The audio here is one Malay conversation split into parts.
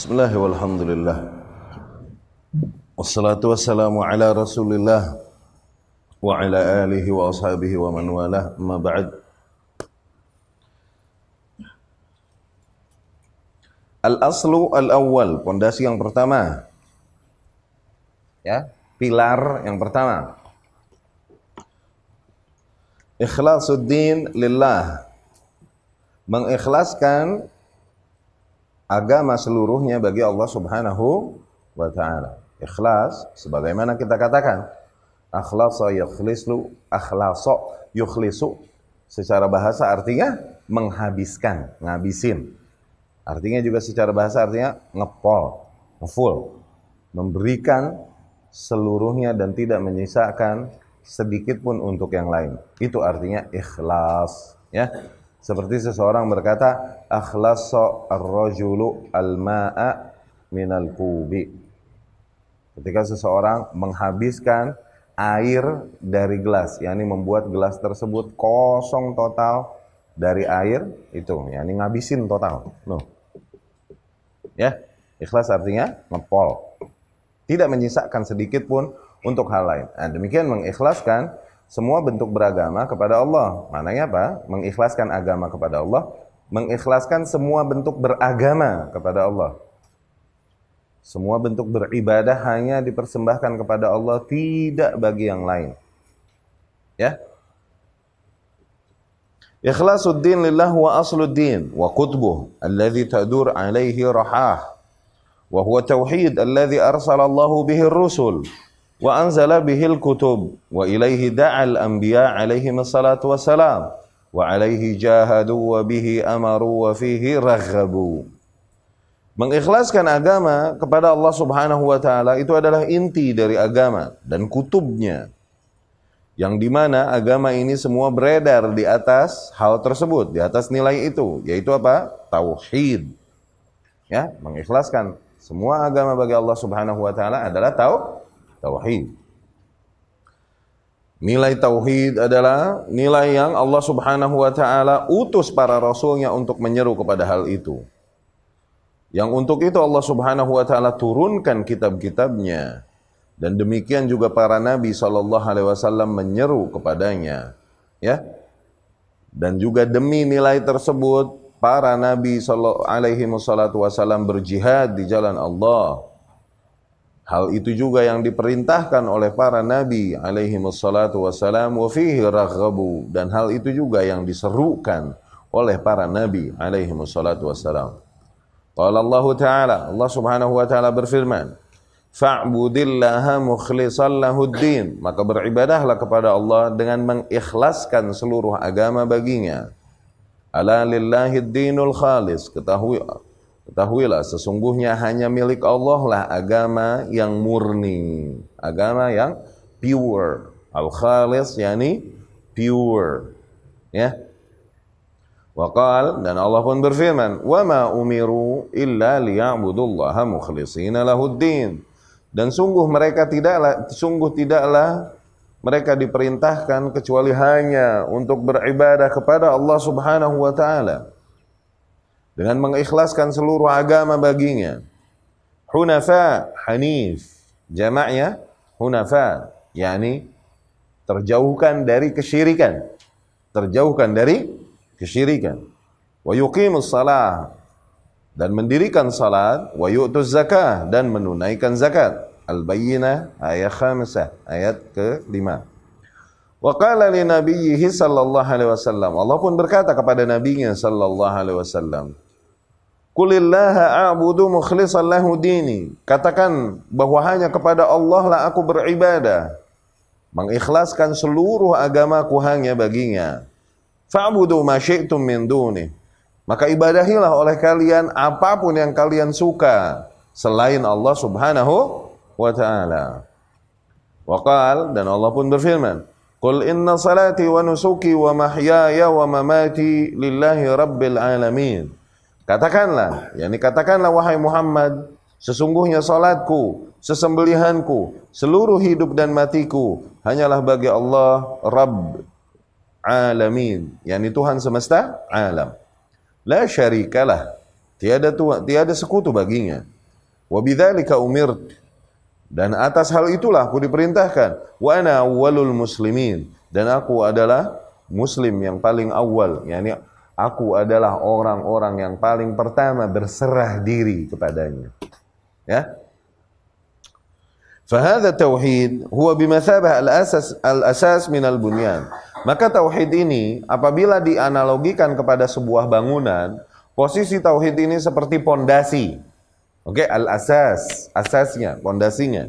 Bismillah walhamdulillah wassalatu wassalamu ala rasulillah wa ala alihi wa ashabihi wa man walah, amma ba'd. Al-aslu al-awwal, pondasi yang pertama, ya, pilar yang pertama, ikhlasuddin lillah, mengikhlaskan agama seluruhnya bagi Allah Subhanahu wa ta'ala. Ikhlas, sebagaimana kita katakan, akhlasa yukhlisu, secara bahasa artinya menghabiskan, ngabisin. Artinya juga secara bahasa artinya ngepol, ngefull, memberikan seluruhnya dan tidak menyisakan sedikit pun untuk yang lain. Itu artinya ikhlas, ya. Seperti seseorang berkata, akhlasa ar-rajulu al-ma'a minal kubi. Ketika seseorang menghabiskan air dari gelas, yakni membuat gelas tersebut kosong total dari air itu, yakni ngabisin total. Loh. Ya, ikhlas artinya ngepol. Tidak menyisakan sedikit pun untuk hal lain. Nah, demikian mengikhlaskan semua bentuk beragama kepada Allah. Maknanya apa? Mengikhlaskan agama kepada Allah, mengikhlaskan semua bentuk beragama kepada Allah. Semua bentuk beribadah hanya dipersembahkan kepada Allah, tidak bagi yang lain. Ya. Ikhlasuddin lillah wa asluddin wa qutbuh alladhi tadur alaihi rahah wa huwa tauhid alladhi arsalallahu bihi ar-rusul wa anzala bihil kutub wa ilaihi da'al anbiya alaihim assalatu wassalam wa alaihi jahadu wa bihi amaru wa fihi raghabu. Mengikhlaskan agama kepada Allah Subhanahu wa ta'ala itu adalah inti dari agama dan kutubnya, yang dimana agama ini semua beredar di atas hal tersebut, di atas nilai itu, yaitu apa? Tauhid. Ya, mengikhlaskan semua agama bagi Allah Subhanahu wa ta'ala adalah tauhid. Nilai tauhid adalah nilai yang Allah Subhanahu wa ta'ala utus para rasulnya untuk menyeru kepada hal itu. Yang untuk itu Allah Subhanahu wa ta'ala turunkan kitab-kitabnya, dan demikian juga para nabi sallallahu alaihi wasallam menyeru kepadanya, ya. Dan juga demi nilai tersebut para nabi sallallahu alaihi wasallam berjihad di jalan Allah. Hal itu juga yang diperintahkan oleh para nabi alaihi wassalatu wassalam wa fihi raghabu, dan hal itu juga yang diserukan oleh para nabi alaihi wassalatu wassalam. Qala Allah Ta'ala, Allah Subhanahu wa ta'ala berfirman, fa'budillaha mukhlishan lahuddin, maka beribadahlah kepada Allah dengan mengikhlaskan seluruh agama baginya. Ala lillahid dinul khalis, ketahuilah sesungguhnya hanya milik Allah lah agama yang murni, agama yang pure. Al-khalis yani pure, ya. Waqal, dan Allah pun berfirman, wa ma umiru illa liya'budullaha mukhlishina lahuddin, dan sungguh tidaklah mereka diperintahkan kecuali hanya untuk beribadah kepada Allah Subhanahu wa ta'ala dengan mengikhlaskan seluruh agama baginya. Hunafa, hanif, jamaknya hunafa, yakni terjauhkan dari kesyirikan, wa yuqimus salah, dan mendirikan salat, wa yu'tuz zakah, dan menunaikan zakat. Al-Bayyinah ayat 5, ayat ke-5. Wa qala li nabiyhi sallallahu alaihi wasallam, Allah pun berkata kepada nabinya sallallahu alaihi wasallam, Qulillaha a'budu mukhlishan lahu dini, katakan bahwa hanya kepada Allah lah aku beribadah, mengikhlaskan seluruh agamaku hanya baginya. Fa'budu ma syi'tum min duni, maka ibadahilah oleh kalian apapun yang kalian suka selain Allah Subhanahu wa ta'ala. Waqal, dan Allah pun berfirman, Qul inna salati wa nusuki wa mahyaya wa mamati lillahi rabbil alamin. Katakanlah, wahai Muhammad, sesungguhnya salatku, sesembelihanku, seluruh hidup dan matiku hanyalah bagi Allah Rabb alamin, yakni Tuhan semesta alam. La syarikalah, tiada sekutu baginya. Wa bidzalika umirt, dan atas hal itulah aku diperintahkan. Wa ana awwalul muslimin, dan aku adalah muslim yang paling awal, yakni aku adalah orang-orang yang paling pertama berserah diri kepadanya. Ya. Fahadha tauhid huwa bimathabah al-asas min al-bunyan. Maka tauhid ini apabila dianalogikan kepada sebuah bangunan, posisi tauhid ini seperti pondasi. Oke, al-asas, asasnya, pondasinya.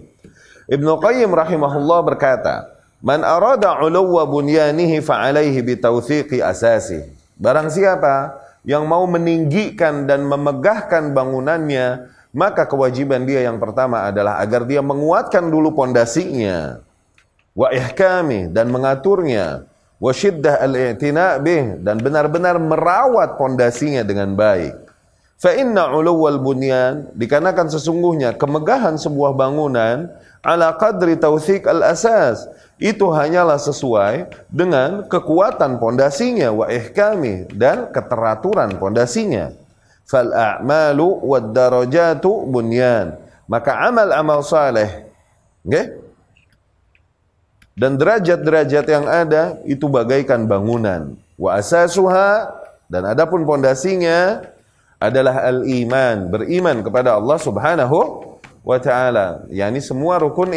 Ibnu Qayyim rahimahullah berkata, "Man arada 'uluwa bunyanihi fa 'alaihi bi tawthiqi asasi." Barang siapa yang mau meninggikan dan memegahkan bangunannya, maka kewajiban dia yang pertama adalah agar dia menguatkan dulu pondasinya, wa ihkami, dan mengaturnya, wa syiddah al-i'tina' bih, dan benar-benar merawat pondasinya dengan baik. Fa inna 'uluwal bunyan, dikarenakan sesungguhnya kemegahan sebuah bangunan ala qadri tawthiq al-asas, itu hanyalah sesuai dengan kekuatan pondasinya, wa ihkami, dan keteraturan pondasinya. Fal a'malu wad darajatu bunyan, maka amal-amal saleh, okay, dan derajat-derajat yang ada itu bagaikan bangunan. Wa asasuha, dan adapun pondasinya adalah al-iman, beriman kepada Allah Subhanahu wa ta'ala. Yani semua rukun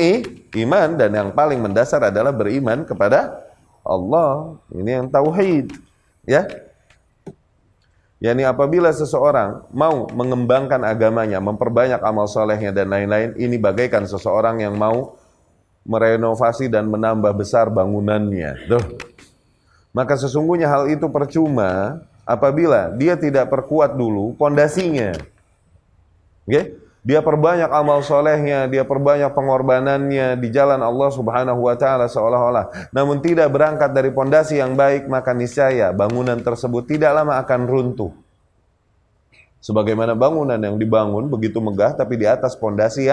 iman, dan yang paling mendasar adalah beriman kepada Allah. Ini yang tauhid, ya. Yani apabila seseorang mau mengembangkan agamanya, memperbanyak amal solehnya dan lain-lain, ini bagaikan seseorang yang mau merenovasi dan menambah besar bangunannya. Tuh. Maka sesungguhnya hal itu percuma apabila dia tidak perkuat dulu pondasinya. Okay? Dia perbanyak amal solehnya, dia perbanyak pengorbanannya di jalan Allah Subhanahu wa ta'ala seolah-olah, namun tidak berangkat dari pondasi yang baik, maka niscaya bangunan tersebut tidak lama akan runtuh. Sebagaimana bangunan yang dibangun begitu megah tapi di atas pondasi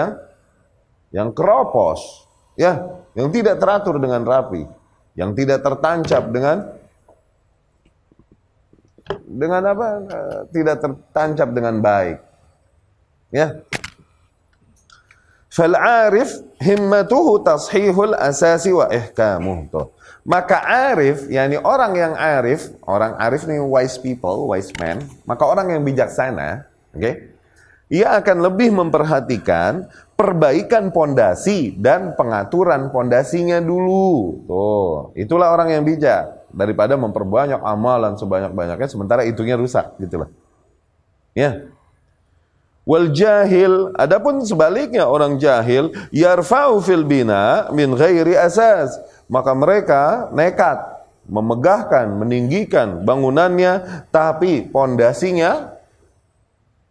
yang keropos, ya, yang tidak teratur dengan rapi, yang tidak tertancap dengan apa? Tidak tertancap dengan baik. Ya. Fal 'arif himmatuhu tashihul asasi wa ihkamuh. Maka arif, yakni orang yang arif, orang arif ini wise people, wise man, maka orang yang bijaksana, okay, ia akan lebih memperhatikan perbaikan pondasi dan pengaturan pondasinya dulu. Tuh, itulah orang yang bijak, daripada memperbanyak amalan sebanyak-banyaknya sementara itunya rusak, gitulah. Ya. Wal jahil, adapun sebaliknya orang jahil, yarfa'u fil bina min ghairi asas, maka mereka nekat memegahkan, meninggikan bangunannya tapi pondasinya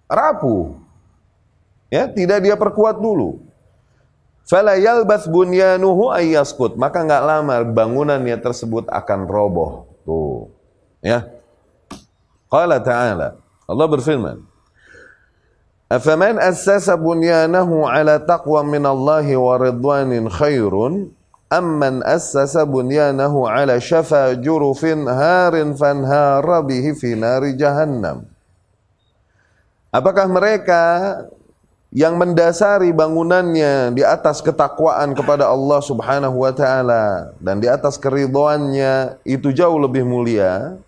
rapuh. Ya, tidak dia perkuat dulu. Fala yalbath bunyanuhu ayyaskut, maka enggak lama bangunannya tersebut akan roboh. Tuh. Ya. Qala ta'ala, Allah berfirman, "Afaman assasa bunyanahu ala taqwa minallahi wa ridwanin khairun amman assasa bunyanahu ala syafa jurufin harin fanhara bihi fi nari jahannam." Apakah mereka yang mendasari bangunannya di atas ketakwaan kepada Allah Subhanahu wa ta'ala dan di atas keridhoannya itu jauh lebih mulia,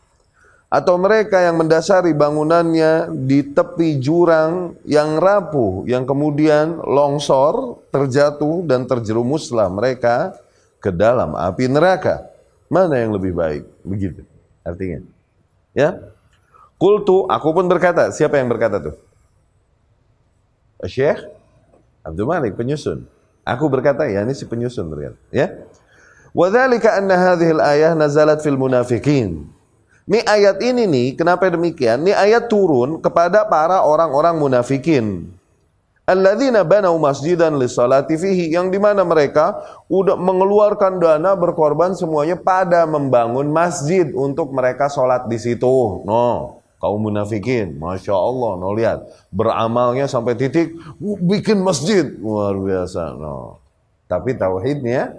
atau mereka yang mendasari bangunannya di tepi jurang yang rapuh, yang kemudian longsor, terjatuh dan terjerumuslah mereka ke dalam api neraka? Mana yang lebih baik? Begitu artinya. Ya. Qultu, aku pun berkata. Siapa yang berkata tuh? Syekh Abdul Malik, penyusun. Aku berkata, ya ini si penyusun berkata. Ya. Wa dzalika anna hadhil ayah nazalat fil munafiqin. Ini ayat ini nih, kenapa demikian? Ini ayat turun kepada para orang-orang munafikin. Alladzina banau masjidan lis-salati fihi, yang dimana mereka udah mengeluarkan dana, berkorban semuanya pada membangun masjid untuk mereka sholat di situ. No, kaum munafikin, masya Allah, no, lihat beramalnya sampai titik bikin masjid luar biasa. No, tapi tauhidnya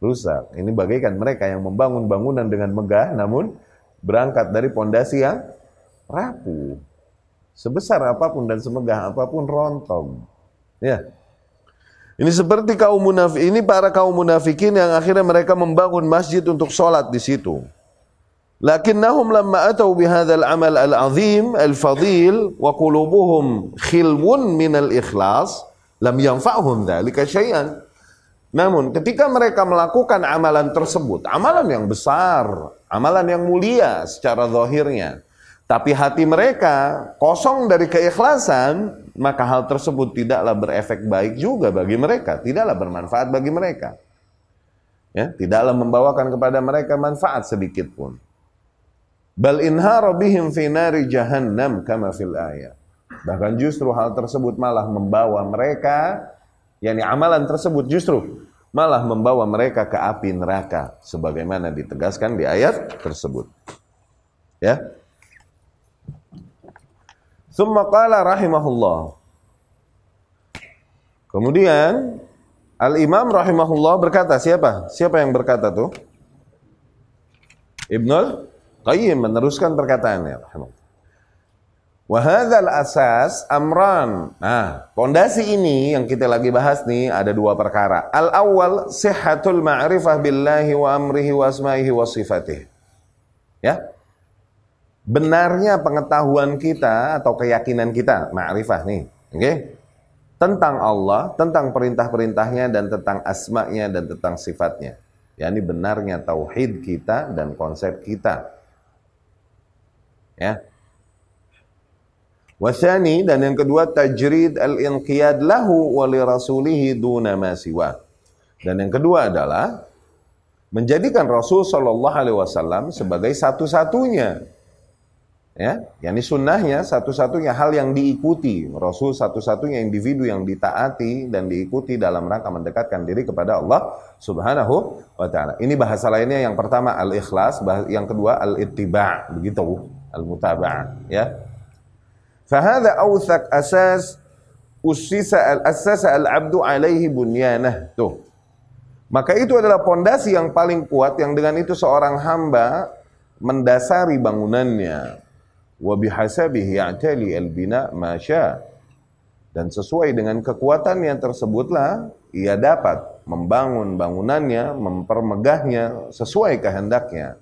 rusak. Ini bagaikan mereka yang membangun bangunan dengan megah, namun berangkat dari pondasi yang rapuh. Sebesar apapun dan semegah apapun rontok. Ya. Ini seperti para kaum munafikin yang akhirnya mereka membangun masjid untuk sholat di situ. Lakinnahum lamma atau bihadzal amal al-azim al-fadil wa qulubuhum khilwun minal ikhlas lam yanfa'hum dzalika syai'an. Namun ketika mereka melakukan amalan tersebut, amalan yang besar, amalan yang mulia secara zahirnya, tapi hati mereka kosong dari keikhlasan, maka hal tersebut tidaklah berefek baik juga bagi mereka, tidaklah bermanfaat bagi mereka. Ya, tidaklah membawakan kepada mereka manfaat sedikit pun. Bal inhara bihim fi nari jahannam kama fil ayat. Bahkan justru hal tersebut malah membawa mereka, yakni amalan tersebut justru malah membawa mereka ke api neraka sebagaimana ditegaskan di ayat tersebut. Ya. Tsumma qala rahimahullah. Kemudian Al-Imam rahimahullah berkata, siapa? Siapa yang berkata tuh? Ibnul Qayyim meneruskan perkataannya. Wa hadzal asas amran. Nah, pondasi ini yang kita lagi bahas nih ada dua perkara. Al-awwal sihhatul ma'rifah billahi wa amrihi wa asma'ihi wa sifatih. Ya. Benarnya pengetahuan kita atau keyakinan kita, ma'rifah nih, oke? Tentang Allah, tentang perintah-perintahnya dan tentang asma'nya dan tentang sifatnya. yakni benarnya tauhid kita dan konsep kita. Ya. Wasani, dan yang kedua tajrid al-inqiyad lahu wa li rasulihi duna ma siwa. Dan yang kedua adalah menjadikan Rasul sallallahu alaihi wasallam sebagai satu-satunya, ya, yakni sunnahnya satu-satunya hal yang diikuti, Rasul satu-satunya individu yang ditaati dan diikuti dalam rangka mendekatkan diri kepada Allah Subhanahu wa taala. Ini bahasa lainnya, yang pertama al-ikhlas, yang kedua al-ittiba', begitu, al-mutaba'ah, ya. Fahadha awthaq asas assasa al-'abdu alaihi bunyanah. Tuh. Maka itu adalah pondasi yang paling kuat yang dengan itu seorang hamba mendasari bangunannya. Wa bihasabihi ya'tali al-bina ma syaa. Dan sesuai dengan kekuatannya tersebutlah ia dapat membangun bangunannya, mempermegahnya sesuai kehendaknya.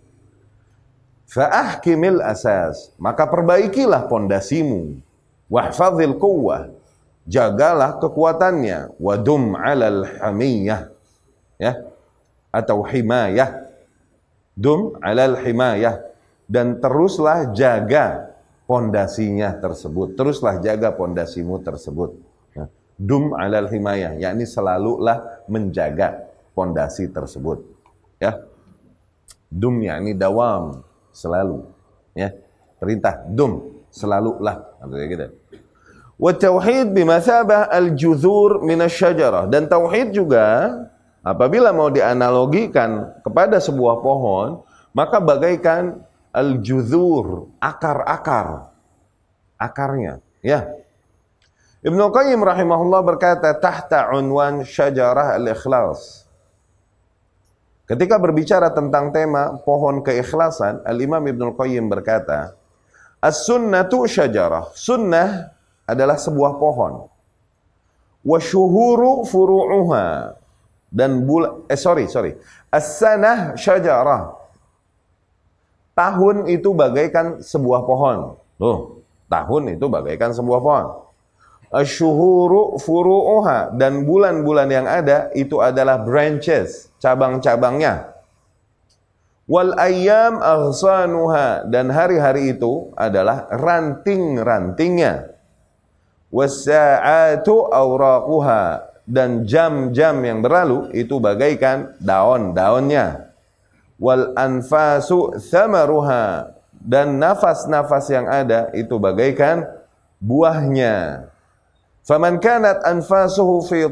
Fa'ahkimil asas, maka perbaikilah pondasimu. Wahfazil quwwah, jagalah kekuatannya. Wadum 'alal hamiyah, ya, atau himayah. Dum 'alal himayah, dan teruslah jaga pondasinya tersebut. Teruslah jaga pondasimu tersebut. Dum 'alal himayah, yakni selalulah menjaga pondasi tersebut. Ya. Dum yakni dawam, selalu, ya, perintah dum, selalulah, artinya gitu. Wa tauhid bimathabah al-juzur minasyajarah, dan tauhid juga apabila mau dianalogikan kepada sebuah pohon, maka bagaikan al-juzur, akar-akar, akarnya, ya. Ibnu Qayyim rahimahullah berkata tahta unwan syajarah al-ikhlas. Ketika berbicara tentang tema pohon keikhlasan, Al-Imam Ibnu Qayyim berkata, as-sunnatu syajarah. Sunnah adalah sebuah pohon. Wa syuhuru furu'uha. Dan as-sanah syajarah. Tahun itu bagaikan sebuah pohon. Loh, tahun itu bagaikan sebuah pohon. Asyuhuru furu'uha, dan bulan-bulan yang ada itu adalah branches, cabang-cabangnya. Wal ayyam aghsanuha, dan hari-hari itu adalah ranting-rantingnya. Was-sa'atu awraquha, dan jam-jam yang berlalu itu bagaikan daun-daunnya. Wal anfasu thamaruha, dan nafas-nafas yang ada itu bagaikan buahnya. Faman kanat anfasuhu fi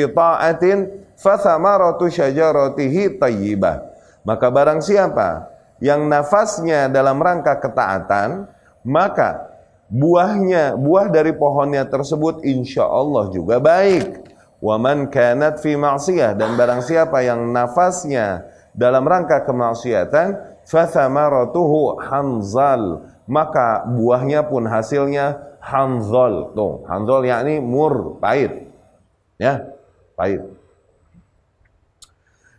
ta'atin fa thamaratu syajaratihi tayyibah. Maka barang siapa yang nafasnya dalam rangka ketaatan, maka buah dari pohonnya tersebut insyaallah juga baik. Wa man kanat fi ma'siyah, dan barang siapa yang nafasnya dalam rangka kemaksiatan, fa thamaratuhu hanzal, maka buahnya pun hasilnya hanzol. Tuh, hanzol yakni mur, pahit. Ya, pahit.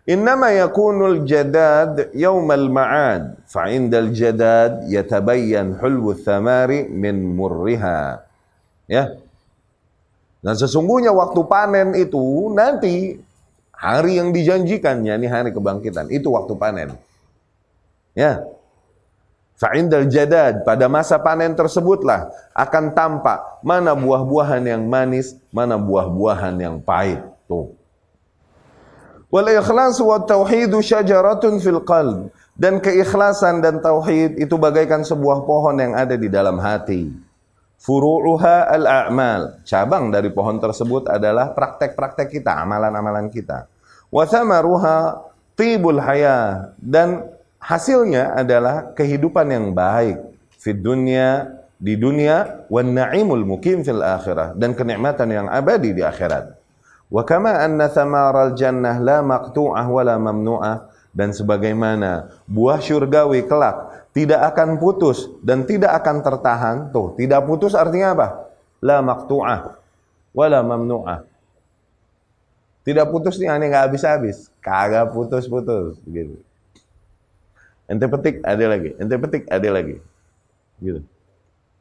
Innama yakunul jadad yawmal ma'ad, fa'indal jadad yatabayyan hulwu thamari min murriha. Ya. Dan sesungguhnya waktu panen itu nanti hari yang dijanjikan, yakni hari kebangkitan, itu waktu panen. Ya. Fa'indal jadad, pada masa panen tersebutlah akan tampak mana buah-buahan yang manis, mana buah-buahan yang pahit. Tuh. Wal ikhlas wa tauhidu syajaratun fil qalb. Dan keikhlasan dan tauhid itu bagaikan sebuah pohon yang ada di dalam hati. Furu'uha al-a'mal. Cabang dari pohon tersebut adalah praktek-praktek kita, amalan-amalan kita. Wa thamaruha tibul hayah. Dan hasilnya adalah kehidupan yang baik fid dunya, di dunia, wan na'imul mukim fil akhirah, dan kenikmatan yang abadi di akhirat. Wa kama anna thamaral jannah la maqtu'ah wa la mamnu'ah, dan sebagaimana buah syurgawi kelak tidak akan putus dan tidak akan tertahan. Tuh, tidak putus artinya apa? La maqtu'ah wa la mamnu'ah. Tidak putus nih, aneh nggak habis-habis, kagak putus-putus gitu. Ente petik ada lagi, ente petik ada lagi, gitu.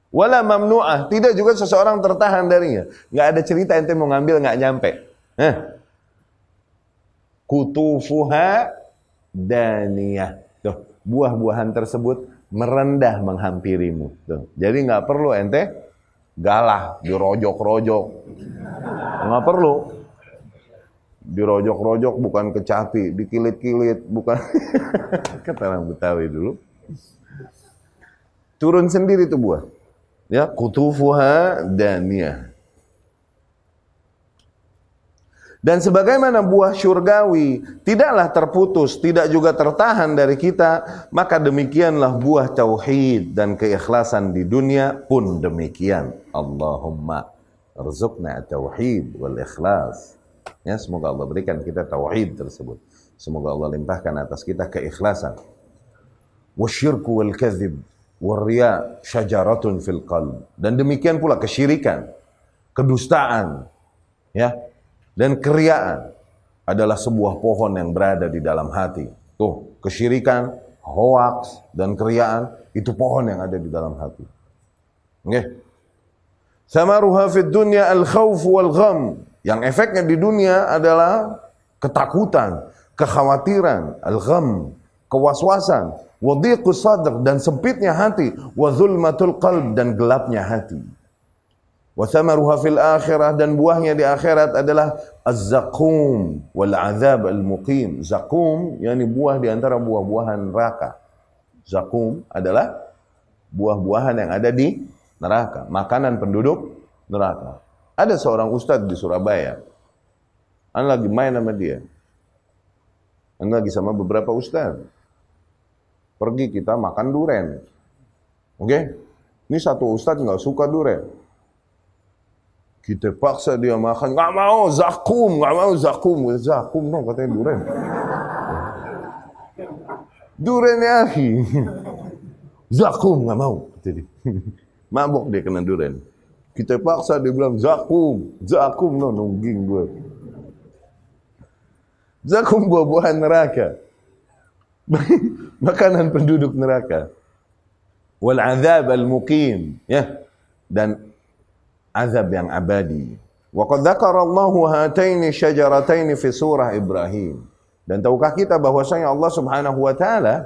Wala mamnu'ah, tidak juga seseorang tertahan darinya. Nggak ada cerita ente mau ngambil nggak nyampe. Kutufuha daniyah. Tuh, buah-buahan tersebut merendah menghampirimu. Tuh. Jadi nggak perlu ente galah, dirojok-rojok. Nggak perlu. Dirojok-rojok bukan kecapi, dikilit-kilit bukan. Kata orang Betawi dulu. Turun sendiri tuh buah. Ya, kutufuha daniyah. Dan sebagaimana buah syurgawi tidaklah terputus, tidak juga tertahan dari kita, maka demikianlah buah tauhid dan keikhlasan di dunia pun demikian. Allahumma arzuqna tauhid wal ikhlas. Ya, semoga Allah berikan kita tauhid tersebut. Semoga Allah limpahkan atas kita keikhlasan. Wasyirku wal kadzib wal riya syajaratun fil qalb. Dan demikian pula kesyirikan, kedustaan, ya, dan keriaan adalah sebuah pohon yang berada di dalam hati. Tuh, kesyirikan, hoaks, dan keriaan itu pohon yang ada di dalam hati. Oke. Samaruha fid dunya al-khawf wal gham. Yang efeknya di dunia adalah ketakutan, kekhawatiran, al-gham, kewaswasan, wa dhiqus sadr, dan sempitnya hati, wa zulmatul qalb, dan gelapnya hati. Wa thamaruha fil akhirah, dan buahnya di akhirat adalah az-zaqum wal azab al-muqim. Zaqum yakni buah di antara buah-buahan neraka. Zaqum adalah buah-buahan yang ada di neraka, makanan penduduk neraka. Ada seorang ustadz di Surabaya. An lagi main sama dia. An lagi sama beberapa ustadz. Pergi kita makan duren. Oke? Ini satu ustadz nggak suka duren. Kita paksa dia makan, nggak mau zakum, nggak mau zakum, zakum no katanya duren. Duren ya, zakum nggak mau. Jadi mabok dia kena duren. Kita paksa dia bilang zakum, zakum no nungging gue. Zakum buah-buahan neraka, makanan penduduk neraka. Wal azab al muqim, ya, dan azab yang abadi. Wa qad dzakara Allahu hataini syajarataini fi surah Ibrahim. Dan tahukah kita bahwasanya Allah Subhanahu wa taala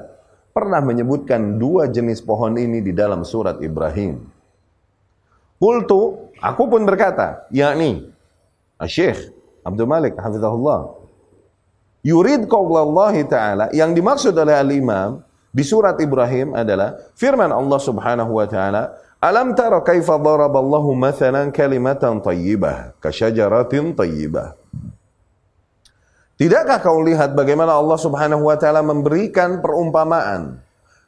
pernah menyebutkan dua jenis pohon ini di dalam surat Ibrahim. Qultu, aku pun berkata, yakni Syekh Abdul Malik hafizahullah, yurid qaulallahi ta'ala, yang dimaksud oleh al-imam di surat Ibrahim adalah firman Allah Subhanahu wa ta'ala, alam tara kaifa daraballahu mathalan kalimatan tayyibah kasyajaratin tayyibah. Tidakkah kau lihat bagaimana Allah Subhanahu wa ta'ala memberikan perumpamaan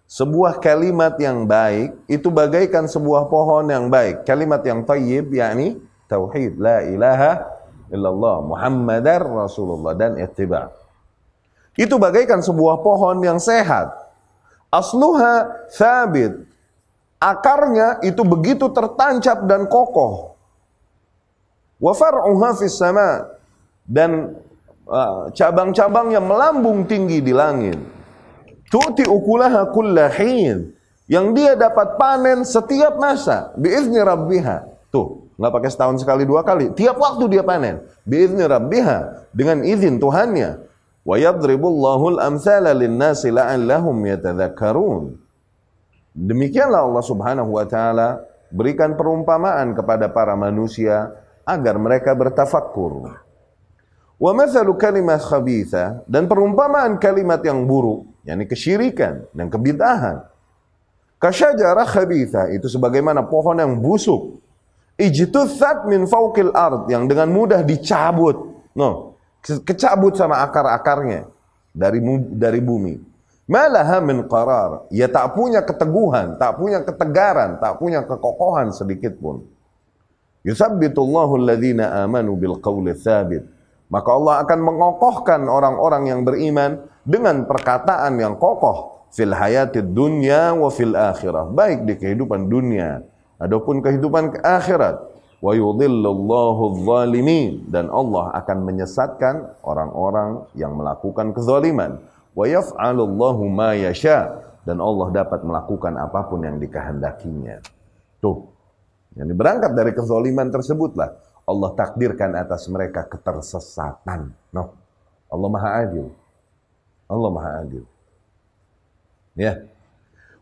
sebuah kalimat yang baik itu bagaikan sebuah pohon yang baik. Kalimat yang tayyib yakni tauhid, la ilaha illallah Muhammadar Rasulullah, dan ittiba'. Itu bagaikan sebuah pohon yang sehat. Asluha thabit, akarnya itu begitu tertancap dan kokoh. Wa far'uha fis sama, dan cabang-cabangnya melambung tinggi di langit. Tu'ti ukulaha kullahin, yang dia dapat panen setiap masa, biizni rabbiha. Tuh, nggak pakai setahun sekali dua kali, tiap waktu dia panen. Biizni rabbiha, dengan izin Tuhannya. Wa yadribullahu al-amthala lin-nasi la'allahum yatadzakkarun. Demikianlah Allah Subhanahu wa taala berikan perumpamaan kepada para manusia agar mereka bertafakkur. Wa mathalu kalimat khabitha, dan perumpamaan kalimat yang buruk, yakni kesyirikan dan kebid'ahan. Kasyajarah khabitha, itu sebagaimana pohon yang busuk. Ijtutsat min fawqil ard, yang dengan mudah dicabut. Kecabut sama akar-akarnya dari bumi. Malaha min qarar, ia tak punya keteguhan, tak punya ketegaran, tak punya kekokohan sedikit pun. Yutsabbitullahu alladhina amanu bil qawli tsabit. Maka Allah akan mengokohkan orang-orang yang beriman dengan perkataan yang kokoh fil hayatid dunya wa fil akhirah, baik di kehidupan dunia adapun kehidupan akhirat. Wa yudhillullahu adh-dhalimin, dan Allah akan menyesatkan orang-orang yang melakukan kezaliman. Wa yaf'alullahu ma yasha, dan Allah dapat melakukan apapun yang dikehendakinya. Tuh, yang berangkat dari kezaliman tersebutlah Allah takdirkan atas mereka ketersesatan. Allah Maha Adil. Allah Maha Adil. Ya.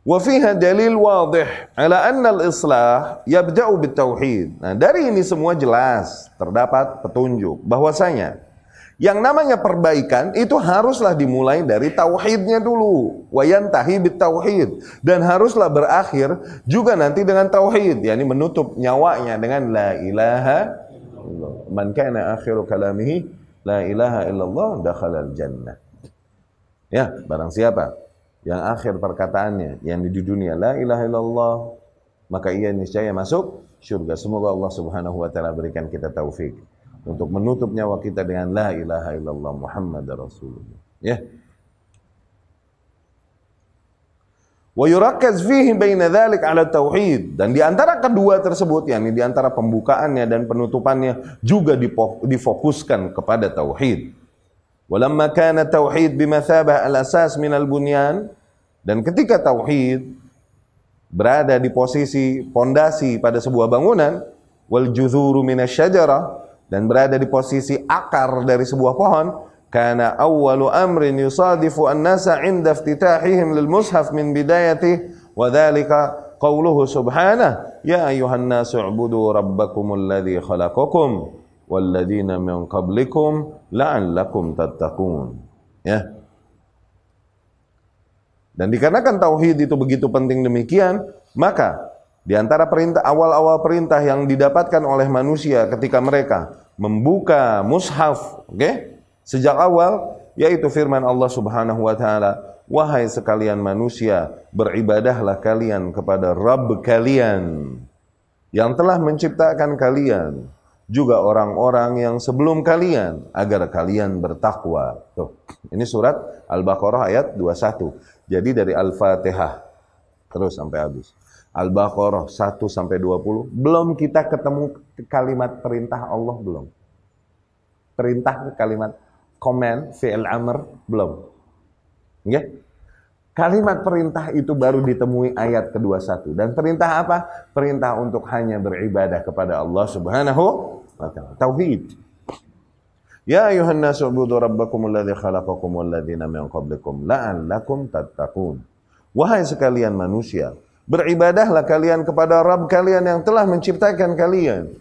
Wa fiha dalil wadih ala anna al-islah yabda'u bit-tauhid. Nah, dari ini semua jelas terdapat petunjuk bahwasanya yang namanya perbaikan itu haruslah dimulai dari tauhidnya dulu. Wa yantahi bit-tauhid, dan haruslah berakhir juga nanti dengan tauhid, yakni menutup nyawanya dengan la ilaha illallah. Man kana akhiru kalamihi la ilaha illallah dakhala al-jannah. Ya, barang siapa yang akhir perkataannya yang di dunia la ilaha illallah, maka ia niscaya masuk surga. Semoga Allah Subhanahu wa taala berikan kita taufik untuk menutup nyawa kita dengan la ilaha illallah Muhammadar Rasulullah. Ya. Wa yurakkaz fihi baina dzalik ala tauhid, dan di antara kedua tersebut, yakni di antara pembukaannya dan penutupannya juga difokuskan kepada tauhid. Walamma kana tauhid bimathabah al-asas min al-bunyan, dan ketika tauhid berada di posisi pondasi pada sebuah bangunan, wal juzuru minasyajarah, dan berada di posisi akar dari sebuah pohon, kana awwalu amrin yusadifu an-nasa 'inda iftitahihim lil mushaf min bidayatihi wa dhalika qawluhu subhanahu ya ayyuhan nasu u'budu rabbakumul ladzi khalaqakum walladzina min qablikum la'allakum tattaqun. Ya. Dan dikarenakan tauhid itu begitu penting demikian, maka di antara perintah awal-awal perintah yang didapatkan oleh manusia ketika mereka membuka mushaf, sejak awal, yaitu firman Allah Subhanahu wa taala, wahai sekalian manusia, beribadahlah kalian kepada Rabb kalian yang telah menciptakan kalian, juga orang-orang yang sebelum kalian, agar kalian bertakwa. Tuh, ini surat Al-Baqarah ayat 21. Jadi dari Al-Fatihah terus sampai habis. Al-Baqarah 1 sampai 20 belum kita ketemu kalimat perintah Allah, belum. Perintah kalimat command fi'il amr belum. Ya? Kalimat perintah itu baru ditemui ayat ke-21. Dan perintah apa? Perintah untuk hanya beribadah kepada Allah Subhanahu wa ta'ala. Tauhid. Ya ayuhan nasu ubudu rabbakumul ladzi khalaqakum wal ladzina min qablikum la'allakum tattaqun. Wahai sekalian manusia, beribadahlah kalian kepada Rabb kalian yang telah menciptakan kalian,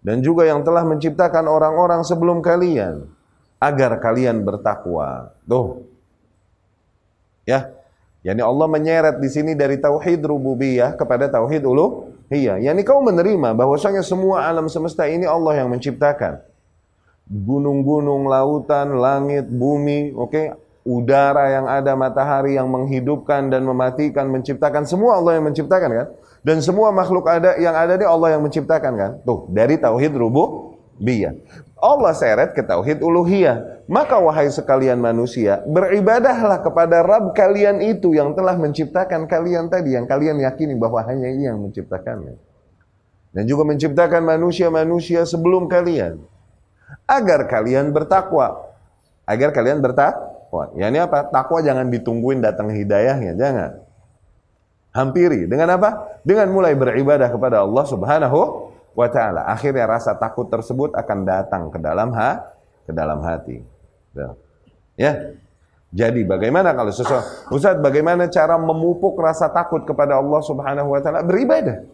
dan juga yang telah menciptakan orang-orang sebelum kalian, agar kalian bertakwa. Tuh. Ya. Yani Allah menyeret di sini dari tauhid rububiyah kepada tauhid uluhiyah. Yani kau menerima bahwasanya semua alam semesta ini Allah yang menciptakan. Gunung-gunung, lautan, langit, bumi, udara yang ada, matahari yang menghidupkan dan mematikan, menciptakan, semua Allah yang menciptakan kan? Dan semua makhluk yang ada di Allah yang menciptakan kan? Tuh, dari tauhid rububiyah. Allah seret ke tauhid uluhiyah. Maka wahai sekalian manusia, beribadahlah kepada Rabb kalian itu yang telah menciptakan kalian tadi, yang kalian yakini bahwa hanya Ia yang menciptakannya. Dan juga menciptakan manusia-manusia sebelum kalian. Agar kalian bertakwa. Agar kalian bertakwa. Ya ini apa? Takwa jangan ditungguin datang hidayahnya, jangan. Hampiri. Dengan apa? Dengan mulai beribadah kepada Allah Subhanahu wa ta'ala. Akhirnya rasa takut tersebut akan datang ke dalam hati. Ya. Jadi bagaimana kalau sesuatu, Ustaz, bagaimana cara memupuk rasa takut kepada Allah Subhanahu wa ta'ala? Beribadah.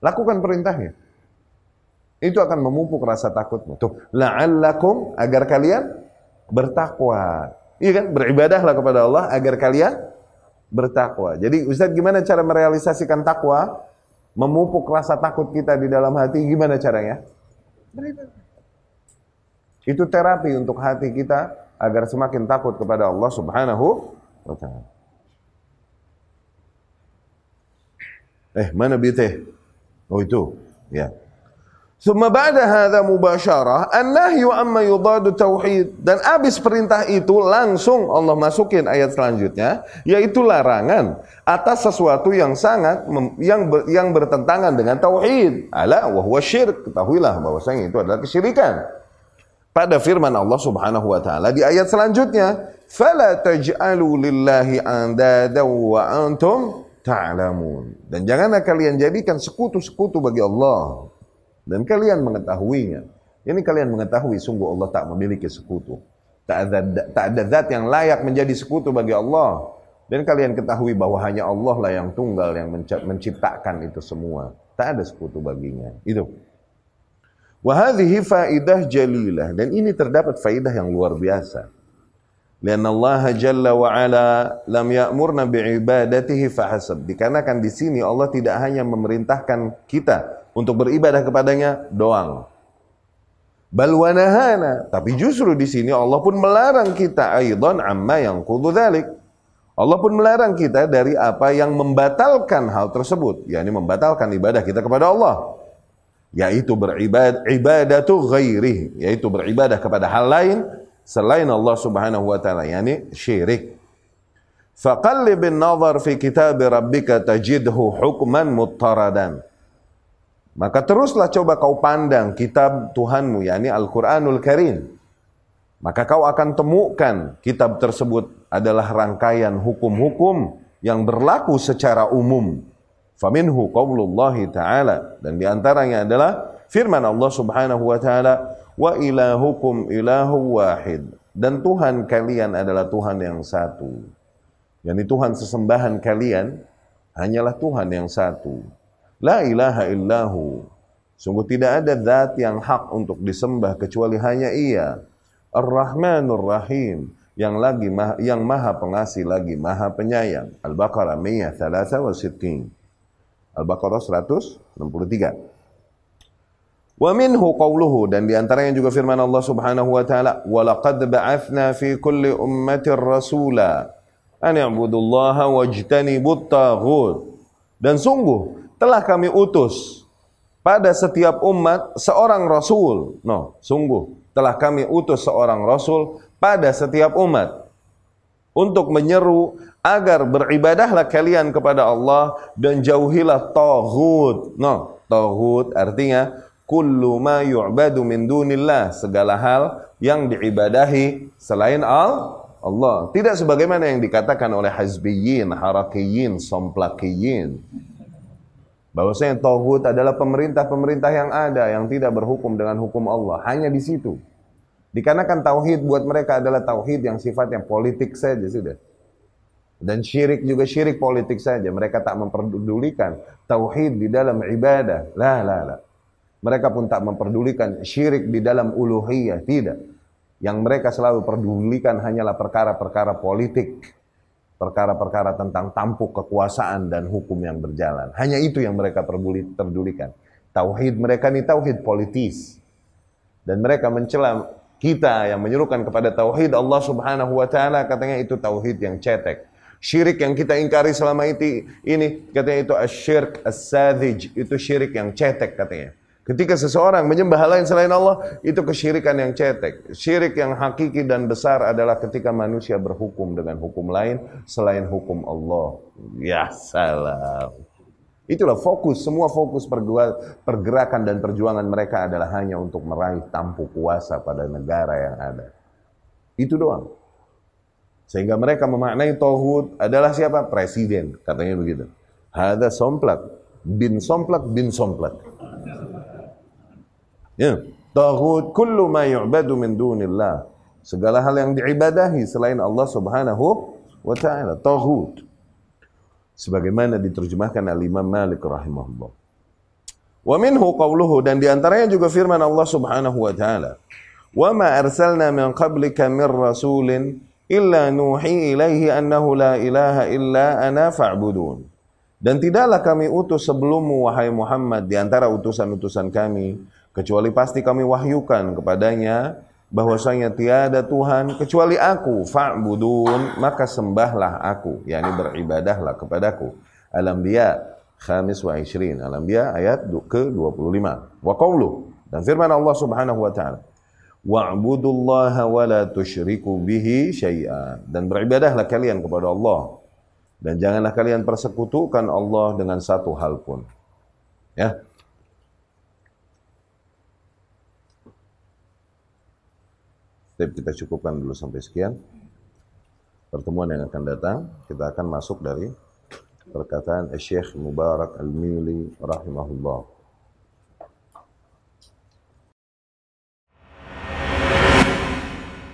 Lakukan perintahnya. Itu akan memupuk rasa takutmu. Tuh, la'allakum, agar kalian bertakwa. Iya kan? Beribadahlah kepada Allah agar kalian bertakwa. Jadi Ustaz, gimana cara merealisasikan takwa? Memupuk rasa takut kita di dalam hati, gimana caranya? Beribadah. Itu terapi untuk hati kita agar semakin takut kepada Allah Subhanahu wa ta'ala. Mana biteh? Oh itu, ya. Summa ba'da hadza mubasyarah an-nahyu amma yudadu tauhid. Dan habis perintah itu langsung Allah masukin ayat selanjutnya, yaitu larangan atas sesuatu yang sangat yang bertentangan dengan tauhid. Ala wa huwa syirk. Ketahuilah bahwasanya itu adalah kesyirikan. Pada firman Allah Subhanahu wa taala di ayat selanjutnya, fala taj'alu lillahi andada wa antum ta'lamun. Dan janganlah kalian jadikan sekutu-sekutu bagi Allah. Dan kalian mengetahuinya. Ini kalian mengetahui sungguh Allah tak memiliki sekutu. Tak ada zat yang layak menjadi sekutu bagi Allah. Dan kalian ketahui bahwa hanya Allah lah yang tunggal yang menciptakan itu semua. Tak ada sekutu baginya. Itu. Wa hadhihi faidah jalilah. Dan ini terdapat faidah yang luar biasa. Lianna Allah jalla wa ala lam ya'murna bi'ibadatihi fahasab. Dikarenakan di sini Allah tidak hanya memerintahkan kita untuk beribadah kepadanya doang. Bal wa nahana, tapi justru di sini Allah pun melarang kita aidan amma yanqudhu dzalik. Allah pun melarang kita dari apa yang membatalkan hal tersebut, yakni membatalkan ibadah kita kepada Allah, yaitu ibadatu ghairihi, yaitu beribadah kepada hal lain selain Allah Subhanahu wa taala, yakni syirik. Faqallibin nazar fi kitab rabbika tajidhu hukman muttaradan. Maka teruslah coba kau pandang kitab Tuhanmu, yakni Al-Quranul Karim. Maka kau akan temukan kitab tersebut adalah rangkaian hukum-hukum yang berlaku secara umum. Faminhu qaulullahi ta'ala. Dan diantaranya adalah firman Allah Subhanahu wa ta'ala, wa ilahukum ilahu wahid. Dan Tuhan kalian adalah Tuhan yang satu. yakni Tuhan sesembahan kalian hanyalah Tuhan yang satu. La ilaha illahu. Sungguh tidak ada zat yang hak untuk disembah kecuali hanya Ia. Ar-Rahmanur Rahim, yang maha pengasih lagi maha penyayang. Al-Baqarah 163. Al-Baqarah 163. Wa minhu qawluhu, dan diantaranya juga firman Allah Subhanahu wa taala, wa laqad ba'athna fi kulli ummatin rasula an i'budullaha wajtanibut taghut. Dan sungguh telah kami utus pada setiap umat seorang rasul. Sungguh telah kami utus seorang rasul pada setiap umat untuk menyeru agar beribadahlah kalian kepada Allah dan jauhilah taghut. Taghut artinya kullu ma yu'badu min dunillah, segala hal yang diibadahi selain Allah. Tidak sebagaimana yang dikatakan oleh hizbiyyin, harakiyin, somplakiyin, bahwasanya taghut adalah pemerintah-pemerintah yang ada yang tidak berhukum dengan hukum Allah. Hanya di situ. Dikarenakan tauhid buat mereka adalah tauhid yang sifatnya politik saja sudah. Dan syirik juga syirik politik saja. Mereka tak memperdulikan tauhid di dalam ibadah. La. Mereka pun tak memperdulikan syirik di dalam uluhiyah. Tidak. Yang mereka selalu perdulikan hanyalah perkara-perkara politik. Perkara-perkara tentang tampuk kekuasaan dan hukum yang berjalan. Hanya itu yang mereka perdulikan. Tauhid mereka ini tauhid politis. Dan mereka mencela kita yang menyerukan kepada tauhid Allah Subhanahu wa taala, katanya itu tauhid yang cetek. Syirik yang kita ingkari selama ini katanya itu asyirk as-sadzij, itu syirik yang cetek katanya. Ketika seseorang menyembah hal lain selain Allah, itu kesyirikan yang cetek. Syirik yang hakiki dan besar adalah ketika manusia berhukum dengan hukum lain selain hukum Allah. Ya salam. Itulah fokus, semua fokus pergerakan dan perjuangan mereka adalah hanya untuk meraih tampuk kuasa pada negara yang ada. Itu doang. Sehingga mereka memaknai tauhid adalah siapa? Presiden, katanya begitu. Hada somplak, bin somplak, bin somplak. Ya, tauhid kullu ma yu'badu min dunillah. Segala hal yang diibadahi selain Allah Subhanahu wa taala, tauhid. Sebagaimana diterjemahkan al-Imam Malik rahimahullah. Wa minhu qawluhu, dan diantaranya juga firman Allah Subhanahu wa taala, "Wa ma arsalna min qablika min rasulin illa nuhi ilaihi annahu la ilaha illa ana fa'budun." Dan tidaklah kami utus sebelummu wahai Muhammad di antara utusan-utusan kami kecuali pasti kami wahyukan kepadanya bahwasanya tiada Tuhan kecuali aku, fa'budun, maka sembahlah aku, yakni beribadahlah kepadaku. Al-Anbiya khamis wa ishrin, Al-Anbiya ayat ke-25. Wa qawluh, dan firman Allah Subhanahu wa taala, wa'budullaha wa la tusyriku bihi syai'a, dan beribadahlah kalian kepada Allah dan janganlah kalian persekutukan Allah dengan satu hal pun. Ya. Kita cukupkan dulu sampai sekian. Pertemuan yang akan datang kita akan masuk dari perkataan Syekh Mubarak Al-Mili rahimahullah.